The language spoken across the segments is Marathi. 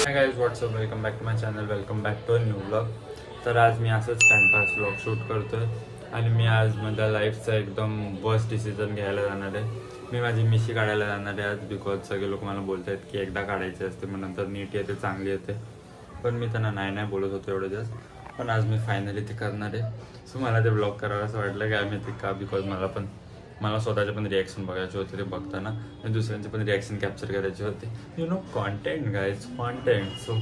Guys what's up, welcome back to my channel, welcome back to a new blog. तर आज मी असंच टाइमपास ब्लॉग शूट करतोय आणि मी आज माझ्या लाईफचा एकदम वर्स्ट डिसिजन घ्यायला जाणार आहे. मी माझी मिशी काढायला जाणार आहे आज, बिकॉज सगळे लोक मला बोलत आहेत की एकदा काढायची असते मग नंतर नीट येते, चांगली येते. पण मी त्यांना नाही बोलत होतो एवढं जास्त. पण आज मी फायनली ते करणार आहे. सो मला ते ब्लॉग करावं असं वाटलं काय माहिती का, बिकॉज मला स्वतःचे पण रिॲक्शन बघायचे होते ते बघताना आणि दुसऱ्यांचे पण रिॲक्शन कॅप्चर करायचे होते. You know, content guys, content. So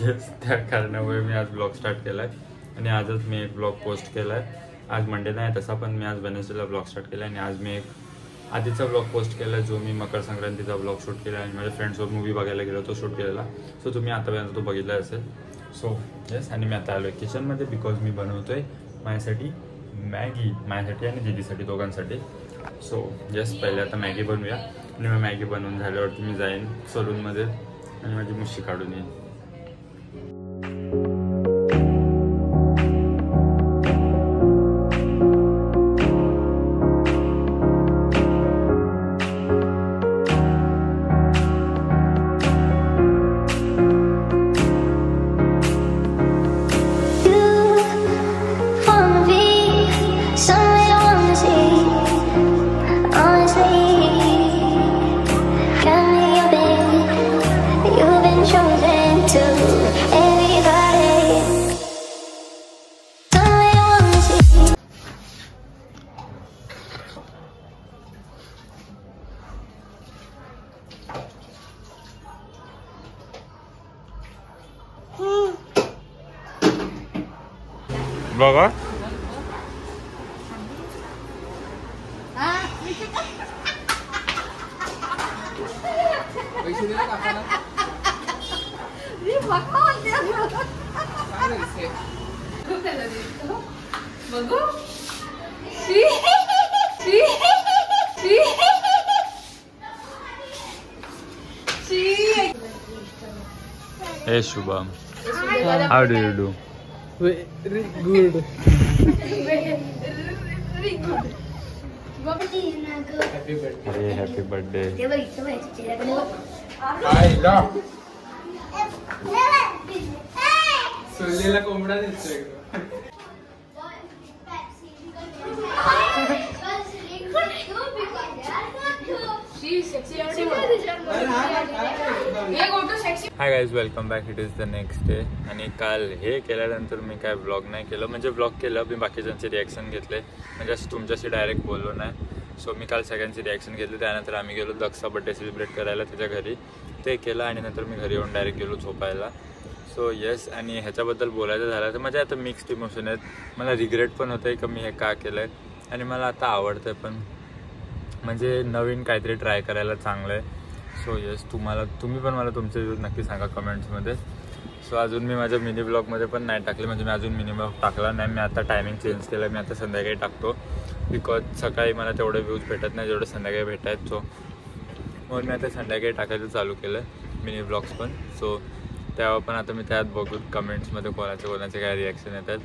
yes, त्या कारणामुळे मी आज ब्लॉग स्टार्ट केला आहे आणि आजच मी एक ब्लॉग पोस्ट केला आहे. आज मंडे नाही तसा, पण मी आज वेडनेसडेला ब्लॉग स्टार्ट केला आहे आणि आज मी एक आधीचा ब्लॉग पोस्ट केला आहे जो मी मकर संक्रांतीचा ब्लॉग शूट केला आणि माझ्या फ्रेंड्ससोबत मूवी बघायला गेलो तो शूट केलेला. सो तुम्ही आतापर्यंत तो बघितला असेल. सो येस, आणि मी आता आलो आहे किचनमध्ये बिकॉज मी बनवतोय माझ्यासाठी मॅगी, माझ्यासाठी आणि दीदीसाठी, दोघांसाठी. सो येस, पहिले आता मॅगी बनवूया आणि मग मॅगी बनवून झाल्यावरती मी जाईन सलूनमध्ये आणि माझी मुशी काढून येईन. बघा हे Shubham, how do you do? Very good. Happy birthday. Happy birthday. सोलेला कोंबडा दिसतोय. हाय guys, welcome back. It is the next day. आणि काल हे केल्यानंतर मी काय ब्लॉग नाही केलं, म्हणजे ब्लॉग केलं मी बाकीच्यांचे रिॲक्शन घेतले, म्हणजे असं तुमच्याशी डायरेक्ट बोललो नाही. सो मी काल सगळ्यांची रिॲक्शन घेतली. त्यानंतर आम्ही गेलो दक्षचा बड्डे सेलिब्रेट करायला त्याच्या घरी, ते केलं आणि नंतर मी घरी येऊन डायरेक्ट गेलो झोपायला. सो येस, आणि ह्याच्याबद्दल बोलायचं झालं तर माझ्या आता मिक्स्ड इमोशन आहेत. मला रिग्रेट पण होतं आहे की मी हे का केलं आहे आणि मला आता आवडतं आहे पण, म्हणजे नवीन काहीतरी ट्राय करायला चांगलं आहे. सो येस, तुम्ही पण मला तुमचे व्ह्यूज नक्की सांगा कमेंट्समध्ये. सो अजून मी माझ्या मिनी ब्लॉगमध्ये पण नाही टाकले, म्हणजे मी अजून मिनी ब्लॉग टाकला नाही. मी आता टायमिंग चेंज केलं आहे, मी आता संध्याकाळी टाकतो बिकॉज सकाळी मला तेवढे व्ह्यूज भेटत नाही जेवढे संध्याकाळी भेटत आहेत. सो म्हणून मी आता संध्याकाळी टाकायचं चालू केलं आहे मिनी ब्लॉग्स पण. सो तेव्हा पण आता मी त्यात बघून कमेंट्समध्ये कोणाचे काय रिॲक्शन येतात.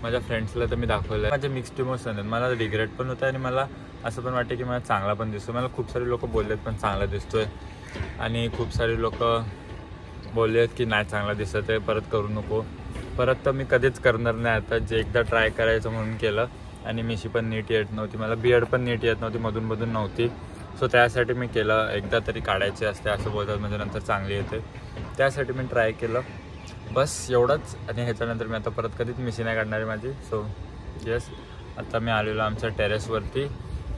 माझ्या फ्रेंड्सला तर मी दाखवलं आहे. माझे मिक्स्ड इमोशन आहेत. मला रिग्रेट पण होतं आणि मला असं पण वाटतं की मला चांगला पण दिसतो. मला खूप सारे लोक बोललेत पण चांगला दिसतो आहे आणि खूप सारे लोक बोलले आहेत की नाही चांगला दिसत आहे, परत करू नको. परत तर मी कधीच करणार नाही. आता जे एकदा ट्राय करायचं म्हणून केलं आणि मिशी पण नीट येत नव्हती, मला बियर्ड पण नीट येत नव्हती, मधून नव्हती. सो त्यासाठी मी केलं, एकदा तरी काढायचे असते असं बोलतात, म्हणजे नंतर चांगली येते. त्यासाठी मी ट्राय केलं, बस एवढंच. आणि ह्याच्यानंतर मी आता परत कधीच मिशी नाही काढणार आहे माझी. सो येस, आता मी आलेलो आमच्या टेरेसवरती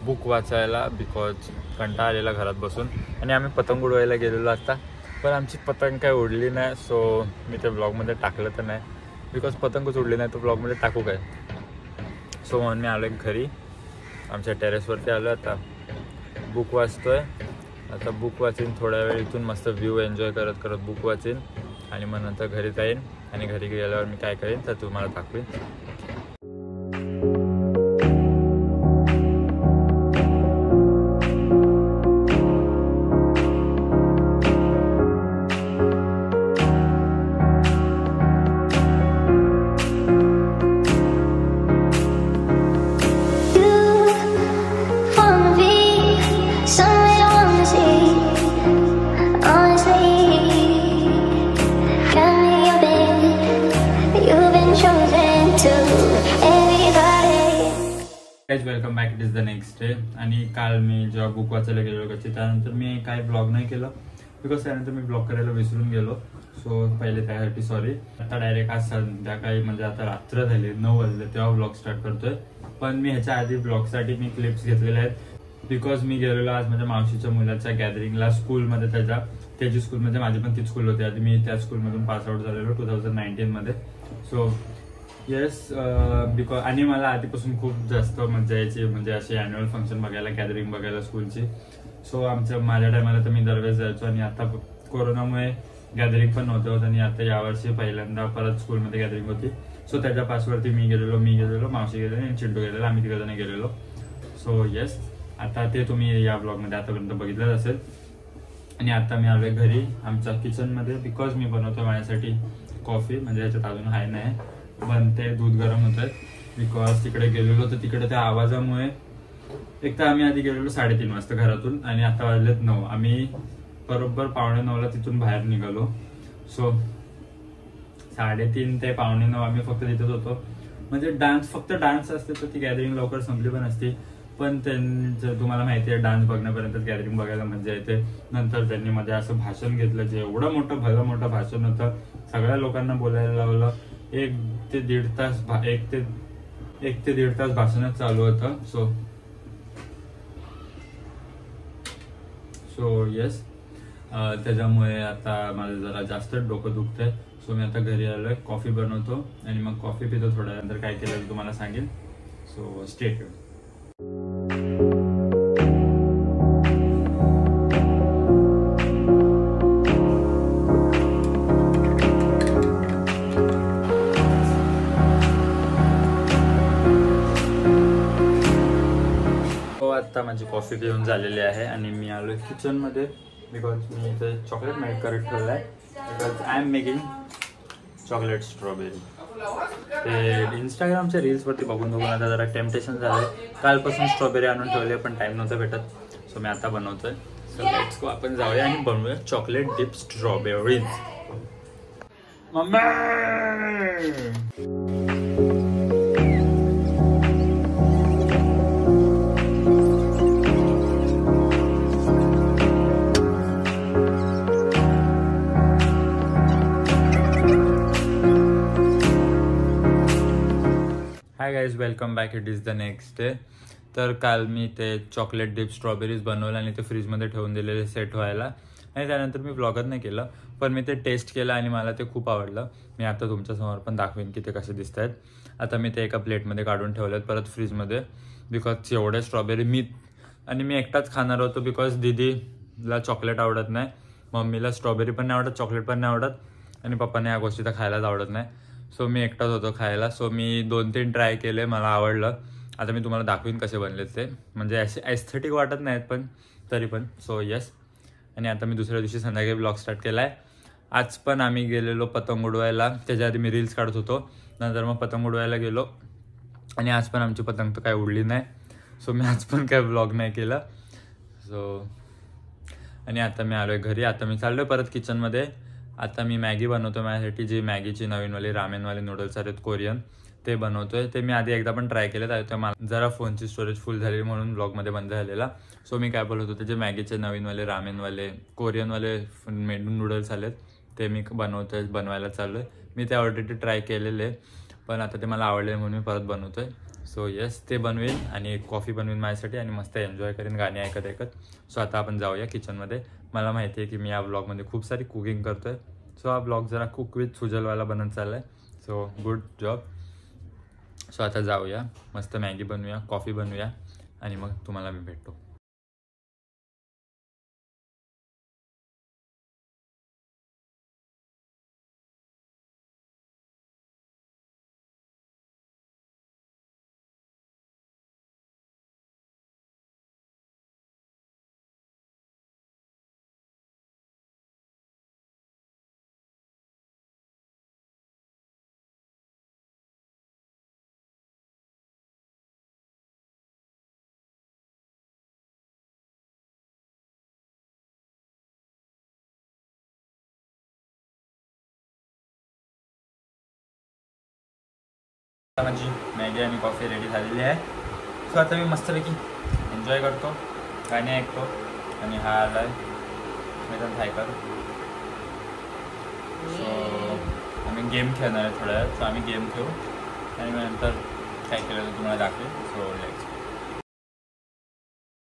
बुक वाचायला बिकॉज कंटाळा आलेला घरात बसून. आणि आम्ही पतंग उडवायला गेलेलो आता, पण आमची पतंग काय उडली नाही. सो मी ते ब्लॉगमध्ये टाकलं तर नाही बिकॉज पतंगच उडली नाही, तर ब्लॉगमध्ये टाकू काय. सो म्हणून मी आलो घरी, आमच्या टेरेसवरती आलो. आता बुक वाचतोय. आता बुक वाचीन थोड्या वेळ, इथून मस्त व्ह्यू एन्जॉय करत करत बुक वाचीन आणि मग नंतर घरी जाईन. आणि घरी गेल्यावर मी काय करेन तर तुम्हाला दाखवेन. Guys welcome back. It is the next day. आणि काल मी जेव्हा बुक वाचायला गेलो कशी त्यानंतर मी काही ब्लॉग नाही केलं बिकॉज त्यानंतर मी ब्लॉग करायला विसरून गेलो. सो पहिले त्यासाठी सॉरी. आता डायरेक्ट आज संध्याकाळी म्हणजे आता रात्र झाली 9 वाजले तेव्हा ब्लॉग स्टार्ट करतोय. पण मी ह्याच्या आधी ब्लॉगसाठी मी क्लिप्स घेतलेल्या आहेत बिकॉज मी गेलेलो आज माझ्या मावशीच्या मुलाच्या गॅदरिंगला स्कूलमध्ये. त्याची स्कूल म्हणजे माझी पण तीच स्कूल होती. आधी मी त्या स्कूलमधून पास आउट झालेलो 2019 मध्ये. सो येस बिकॉज आणि मला आधीपासून खूप जास्त मजा यायची म्हणजे असे अॅन्युअल फंक्शन बघायला, गॅदरिंग बघायला स्कूलची. सो माझ्या टायमाला तर मी दरवेळेस जायचो. आणि आता कोरोनामुळे गॅदरिंग पण नव्हतं होत आणि आता यावर्षी पहिल्यांदा परत स्कूलमध्ये गॅदरिंग होती. सो त्याच्या पासवरती मी गेलेलो, मावशी गेलेलो आणि चिंटू गेलेलो, आम्ही तिघ जण गेलेलो. सो येस आता ते तुम्ही या ब्लॉगमध्ये आतापर्यंत बघितलंच असेल. आणि आता मी आलोय घरी आमच्या किचनमध्ये बिकॉज मी बनवतोय माझ्यासाठी कॉफी. म्हणजे याच्यात अजून हाय नाही बनते, दूध गरम होत आहे बिकॉज तिकडे गेलेलो तर तिकडे त्या आवाजामुळे एक तर आम्ही आधी गेलेलो 3:30 वाजता घरातून आणि आता वाजलेत 9. आम्ही बरोबर 8:45ला तिथून बाहेर निघालो. सो 3:30 ते 8:45 आम्ही फक्त तिथेच होतो. म्हणजे फक्त डान्स असते तर ती गॅदरिंग लवकर संपली पण असती. पण त्यांचं तुम्हाला माहिती आहे डान्स बघण्यापर्यंत गॅदरिंग बघायला मजा येते. नंतर त्यांनी मध्ये असं भाषण घेतलं जे एवढं भलं मोठं भाषण होतं. सगळ्या लोकांना बोलायला लावलं. 1 ते 1.5 तास भाषणच चालू होतं. सो येस त्याच्यामुळे आता माझं जरा जास्त डोकं दुखतंय. सो मी आता घरी आलोय, कॉफी बनवतो आणि मग कॉफी पितो. थोड्या नंतर काय केलं तुम्हाला सांगेन. So stay tuned. आता माझी कॉफी पिऊन झालेली आहे आणि मी आलोय किचन मध्ये बिकॉज मी इथे चॉकलेट मेल्ट करत ठेवलं आहे because I am making chocolate strawberry. ते इंस्टाग्रामच्या रील्सवरती बघून आता जरा टेम्पटेशन झालं. कालपासून स्ट्रॉबेरी आणून ठेवले पण टाइम नव्हता भेटत. सो मी आता बनवतोय. सो लेट्स गो आपण जाऊया आणि बनवूया chocolate dip strawberries. Mummy hi guys welcome back. It is the next day. तर काल मी ते चॉकलेट डिप स्ट्रॉबेरीज बनवलं आणि ते फ्रीजमध्ये ठेवून दिलेले सेट व्हायला. आणि त्यानंतर मी व्लॉगच नाही केलं पण मी ते टेस्ट केलं आणि मला ते खूप आवडलं. मी आता तुमच्यासमोर पण दाखवेन की ते कसे दिसत आहेत. आता मी ते एका प्लेटमध्ये काढून ठेवलेत परत फ्रीजमध्ये बिकॉज एवढे स्ट्रॉबेरी मी एकटाच खाणार होतो बिकॉज दीदीला चॉकलेट आवडत नाही, मम्मीला स्ट्रॉबेरी पण नाही आवडत, चॉकलेट पण नाही आवडत आणि पप्पाने या गोष्टी तर खायलाच आवडत नाही. सो मी एकटाच होतो खायला. सो मी 2-3 ट्राय केले, मला आवडलं. आता मी तुम्हाला दाखवीन कसे बनलेत ते. म्हणजे असे एस्थेटिक वाटत नाहीत पण तरी पण. So yes. आणि आता मी दुसऱ्या दिवशी संध्याकाळी ब्लॉग स्टार्ट केला आहे. आज पण आम्ही गेलेलो पतंग उडवायला. त्याच्या आधी मी रील्स काढत होतो, नंतर मग पतंग उडवायला गेलो आणि आज पण आमची पतंग तर काय उडली नाही. सो मी आज पण काय ब्लॉग नाही केला. सो आणि आता मी आलोय घरी. आता मी चाललोय परत किचनमध्ये. आता मी मॅगी बनवतो माझ्यासाठी. जी मॅगीची नवीनवाली रामेनवाले नूडल्स आहेत कोरियन ते बनवतोय. ते मी आधी एकदा पण ट्राय केले तर मला जरा फोनची स्टोरेज फुल झाली म्हणून ब्लॉगमध्ये बंद झालेला. सो मी काय बोलत होतो, जे मॅगीचे नवीनवाले रामेनवाले कोरियनवाले नूडल्स आलेत ते मी बनवायला चाललो आहे. मी ते ऑलरेडी ट्राय केलेले पण आता ते मला आवडले म्हणून मी परत बनवतोय. सो येस ते बनवेन आणि एक कॉफी बनवेन माझ्यासाठी आणि मस्त एन्जॉय करेन गाणी ऐकत. सो आता आपण जाऊया किचनमध्ये. मला माहिती आहे की मी या ब्लॉगमध्ये खूप सारी कुकिंग करतोय. सो हा ब्लॉग जरा कुक विथ सुजलवाला बनत चालला आहे. So good job. सो आता जाऊया, मस्त मॅगी बनवूया, कॉफी बनवूया आणि मग तुम्हाला मी भेटतो. माझी मॅगी आणि कॉफी रेडी झालेली आहे. सो आता मी मस्तपैकी एन्जॉय करतो, गाणी ऐकतो आणि हा आला आहे मी ऐकत. सो आम्ही गेम खेळणार आहे थोड्या वेळात. सो आम्ही गेम खेळू आणि मग नंतर काय केलं तर तुम्हाला दाखवेल. So let's